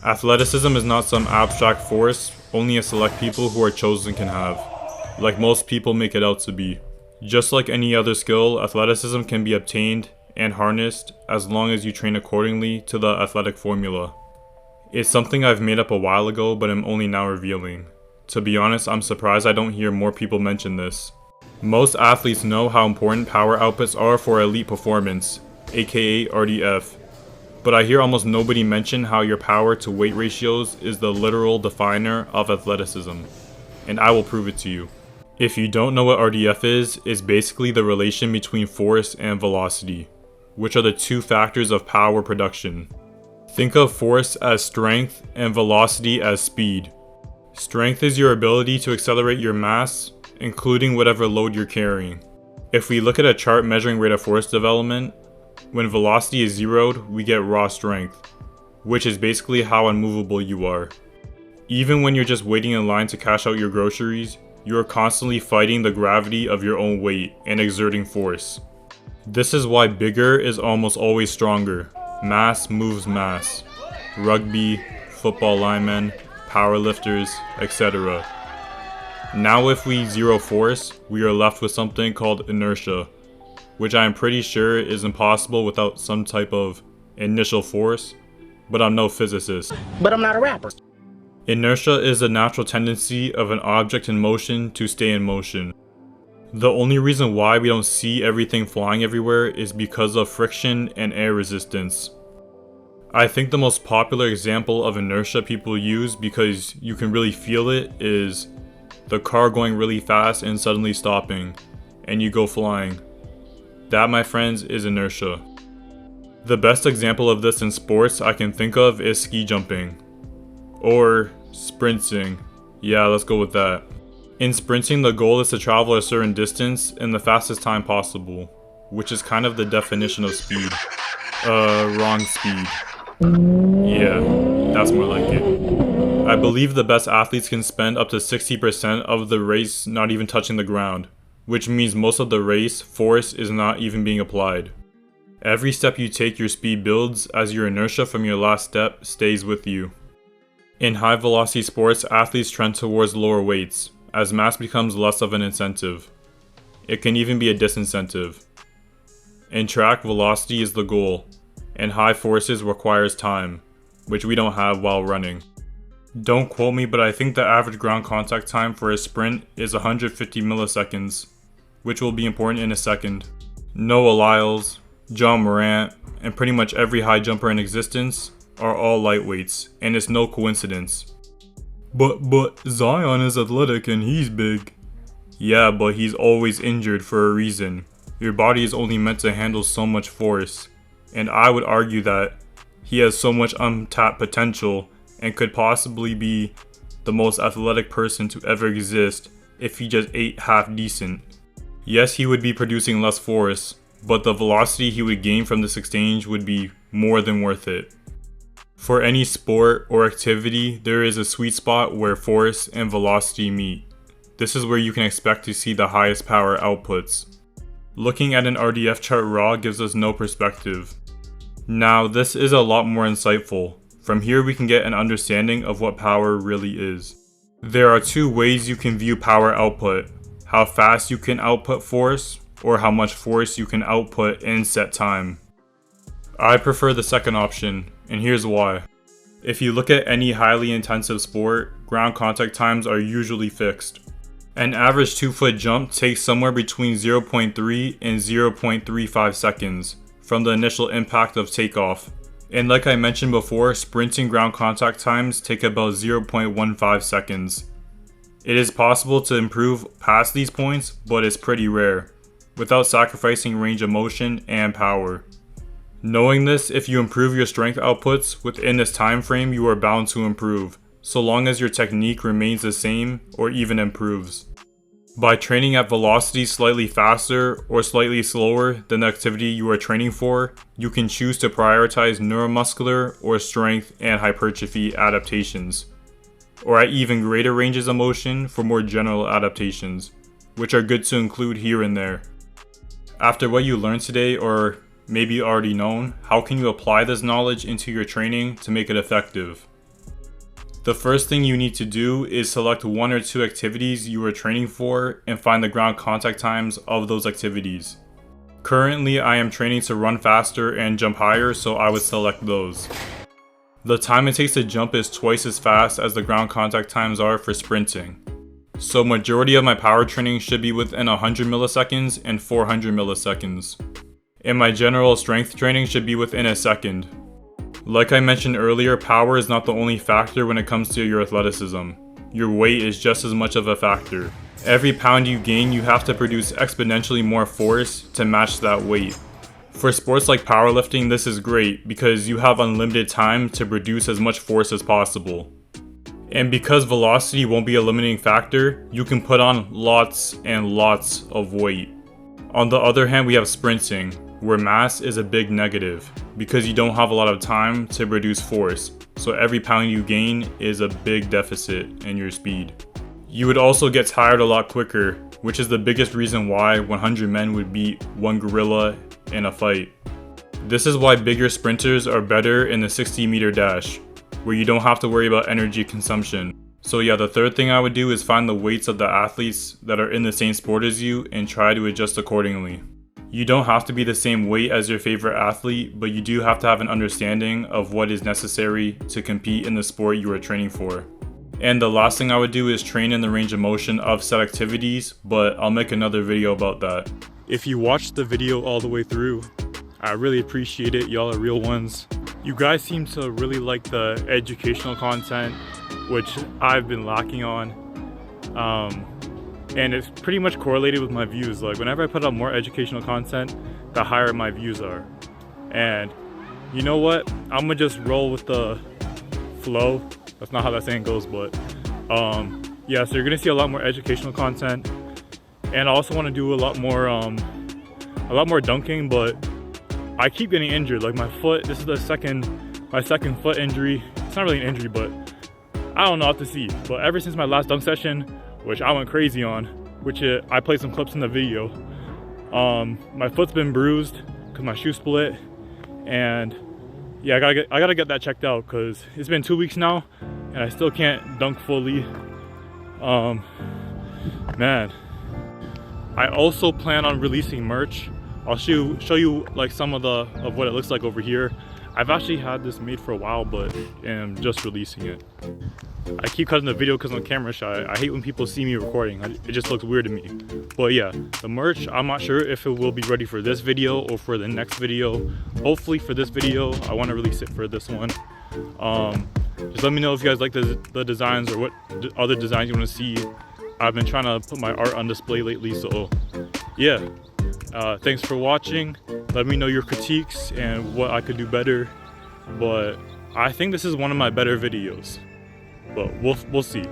Athleticism is not some abstract force only a select people who are chosen can have, like most people make it out to be. Just like any other skill, athleticism can be obtained and harnessed as long as you train accordingly to the athletic formula. It's something I've made up a while ago, but I'm only now revealing. To be honest, I'm surprised I don't hear more people mention this. Most athletes know how important power outputs are for elite performance, aka RDF. But I hear almost nobody mention how your power to weight ratios is the literal definer of athleticism. And I will prove it to you. If you don't know what RDF is, it's basically the relation between force and velocity, which are the two factors of power production. Think of force as strength and velocity as speed. Strength is your ability to accelerate your mass, including whatever load you're carrying. If we look at a chart measuring rate of force development, when velocity is zeroed, we get raw strength, which is basically how unmovable you are. Even when you're just waiting in line to cash out your groceries, you are constantly fighting the gravity of your own weight and exerting force. This is why bigger is almost always stronger. Mass moves mass. Rugby, football linemen, powerlifters, etc. Now if we zero force, we are left with something called inertia, which I am pretty sure is impossible without some type of initial force, but I'm no physicist. But I'm not a rapper. Inertia is the natural tendency of an object in motion to stay in motion. The only reason why we don't see everything flying everywhere is because of friction and air resistance. I think the most popular example of inertia people use because you can really feel it is the car going really fast and suddenly stopping, and you go flying. That, my friends, is inertia. The best example of this in sports I can think of is ski jumping. Or sprinting. Yeah, let's go with that. In sprinting, the goal is to travel a certain distance in the fastest time possible, which is kind of the definition of speed. Wrong speed. Yeah, that's more like it. I believe the best athletes can spend up to 60% of the race not even touching the ground, which means most of the race, force is not even being applied. Every step you take, your speed builds as your inertia from your last step stays with you. In high velocity sports, athletes trend towards lower weights, as mass becomes less of an incentive. It can even be a disincentive. In track, velocity is the goal, and high forces requires time, which we don't have while running. Don't quote me, but I think the average ground contact time for a sprint is 150 milliseconds, which will be important in a second. Noah Lyles, John Morant, and pretty much every high jumper in existence are all lightweights, and it's no coincidence. But Zion is athletic and he's big. Yeah, but he's always injured for a reason. Your body is only meant to handle so much force, and I would argue that he has so much untapped potential and could possibly be the most athletic person to ever exist if he just ate half decent. Yes, he would be producing less force, but the velocity he would gain from this exchange would be more than worth it. For any sport or activity, there is a sweet spot where force and velocity meet. This is where you can expect to see the highest power outputs. Looking at an RDF chart raw gives us no perspective. Now, this is a lot more insightful. From here we can get an understanding of what power really is. There are two ways you can view power output: how fast you can output force, or how much force you can output in set time. I prefer the second option, and here's why. If you look at any highly intensive sport, ground contact times are usually fixed. An average 2-foot jump takes somewhere between 0.3 and 0.35 seconds from the initial impact of takeoff. And like I mentioned before, sprinting ground contact times take about 0.15 seconds. It is possible to improve past these points, but it's pretty rare, without sacrificing range of motion and power. Knowing this, if you improve your strength outputs within this time frame, you are bound to improve, so long as your technique remains the same or even improves. By training at velocities slightly faster or slightly slower than the activity you are training for, you can choose to prioritize neuromuscular or strength and hypertrophy adaptations, or at even greater ranges of motion for more general adaptations, which are good to include here and there. After what you learned today, or maybe already known, how can you apply this knowledge into your training to make it effective? The first thing you need to do is select 1 or 2 activities you are training for and find the ground contact times of those activities. Currently, I am training to run faster and jump higher, so I would select those. The time it takes to jump is twice as fast as the ground contact times are for sprinting. So majority of my power training should be within 100 milliseconds and 400 milliseconds. And my general strength training should be within a second. Like I mentioned earlier, power is not the only factor when it comes to your athleticism. Your weight is just as much of a factor. Every pound you gain, you have to produce exponentially more force to match that weight. For sports like powerlifting, this is great because you have unlimited time to produce as much force as possible. And because velocity won't be a limiting factor, you can put on lots and lots of weight. On the other hand, we have sprinting, where mass is a big negative because you don't have a lot of time to produce force, so every pound you gain is a big deficit in your speed. You would also get tired a lot quicker, which is the biggest reason why 100 men would beat 1 gorilla in a fight. This is why bigger sprinters are better in the 60-meter dash, where you don't have to worry about energy consumption. So yeah, the third thing I would do is find the weights of the athletes that are in the same sport as you and try to adjust accordingly. You don't have to be the same weight as your favorite athlete, but you do have to have an understanding of what is necessary to compete in the sport you are training for. And the last thing I would do is train in the range of motion of set activities, but I'll make another video about that. If you watched the video all the way through, I really appreciate it. Y'all are real ones. You guys seem to really like the educational content, which I've been lacking on. And it's pretty much correlated with my views. Like whenever I put out more educational content, the higher my views are. And you know what? I'm gonna just roll with the flow. That's not how that saying goes, but yeah, so you're gonna see a lot more educational content. And I also wanna do a lot more dunking, but I keep getting injured. Like my foot, this is my second foot injury. It's not really an injury, but I don't know what to see. But ever since my last dunk session, which I went crazy on, I played some clips in the video, my foot's been bruised because my shoe split, and yeah, I gotta get that checked out because it's been 2 weeks now and I still can't dunk fully. Man, I also plan on releasing merch. I'll show you like some of what it looks like over here. I've actually had this made for a while, but am just releasing it. I keep cutting the video because I'm camera shy. I hate when people see me recording. It just looks weird to me. But yeah, the merch, I'm not sure if it will be ready for this video or for the next video. Hopefully for this video, I want to release it for this one. Just let me know if you guys like the designs or what other designs you want to see. I've been trying to put my art on display lately, so yeah. Thanks for watching. Let me know your critiques and what I could do better. But I think this is one of my better videos. But we'll see.